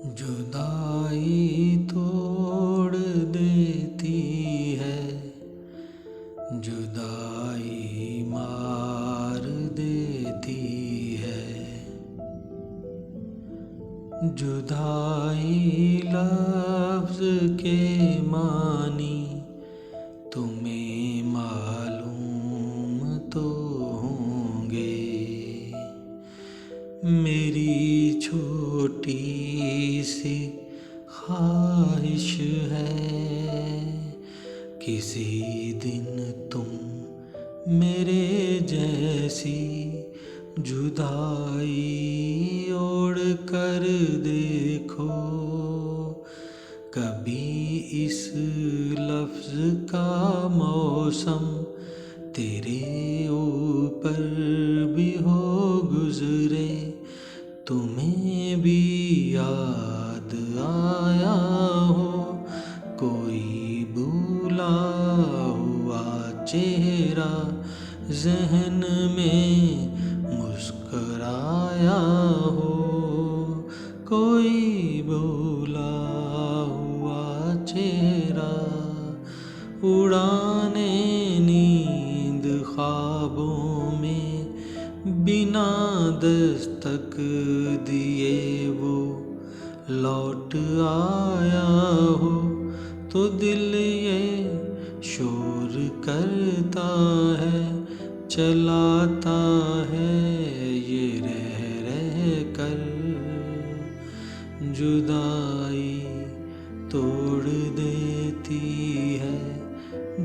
जुदाई तोड़ देती है, जुदाई मार देती है। जुदाई लफ्ज़ के मानी तुम्हें मालूम तो होंगे। मेरी छोटी सी ख्वाहिश है, किसी दिन तुम मेरे जैसी जुदाई ओढ़ कर देखो। कभी इस लफ्ज़ का मौसम तेरे ऊपर भी हो गुज़रे, तुम्हें भी याद आया हो कोई भूला हुआ चेहरा, ज़हन में मुस्कराया हो कोई भूला हुआ चेहरा। उड़ाने नींद ख्वाबों में बिना दस्तक दिए वो लौट आया हो, तो दिल ये शोर करता है, चलाता है ये रह कर। जुदाई तोड़ देती है,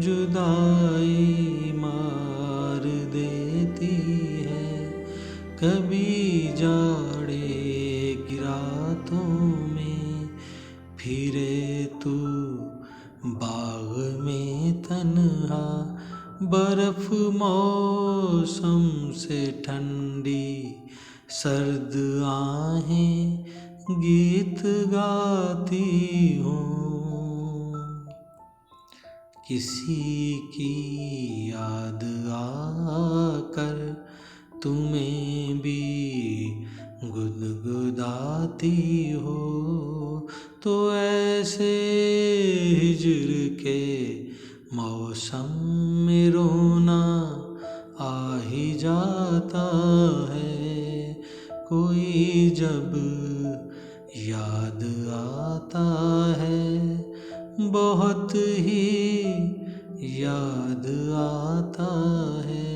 जुदाई मार देती है। कभी जाड़े की रातों में फिरे तू बाग में तन्हा, बर्फ मौसम से ठंडी सर्द आहें गीत गाती हूँ। किसी की याद आकर तुम्हें भी गुदगुदाती हो, तो ऐसे हिज्र के मौसम में रोना आ ही जाता है। कोई जब याद आता है, बहुत ही याद आता है।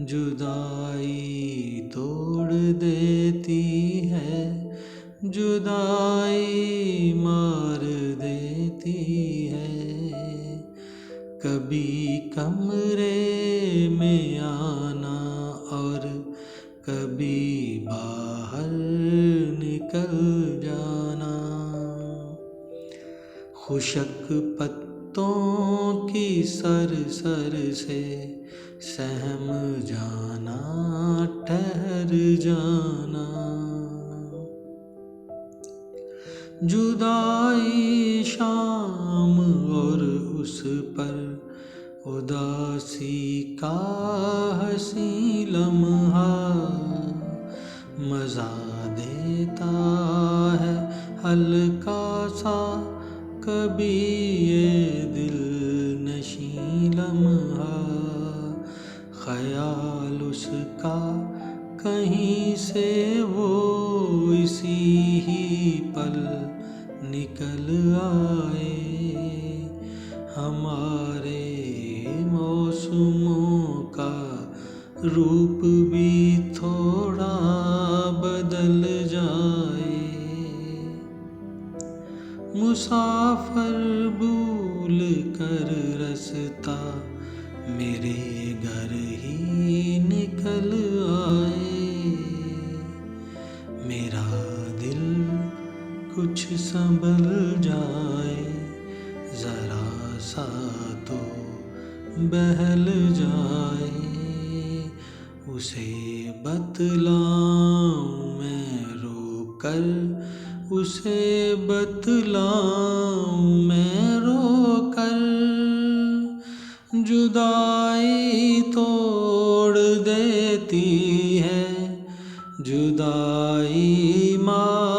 जुदाई तोड़ देती है, जुदाई मार देती है। कभी कमरे में आना और कभी बाहर निकल जाना, खुशक पत्तों की सर से सहम जाना, ठहर जाना। जुदाई शाम और उस पर उदासी का हंसी लम्हा, मज़ा देता है हल्का सा कभी ये दिल नशी लम्हा। ख़याल उसका कहीं से वो इसी ही पल निकल आए, हमारे मौसमों का रूप भी थोड़ा बदल जाए। मुसाफिर भूल कर रास्ता मेरे घर ही निकल आए, मेरा दिल कुछ संभल जाए, ज़रा सा तो बहल जाए। उसे बतलाऊं मैं रोकर, उसे बतलाऊं मैं रोकर। जुदाई तोड़ देती है, जुदाई मार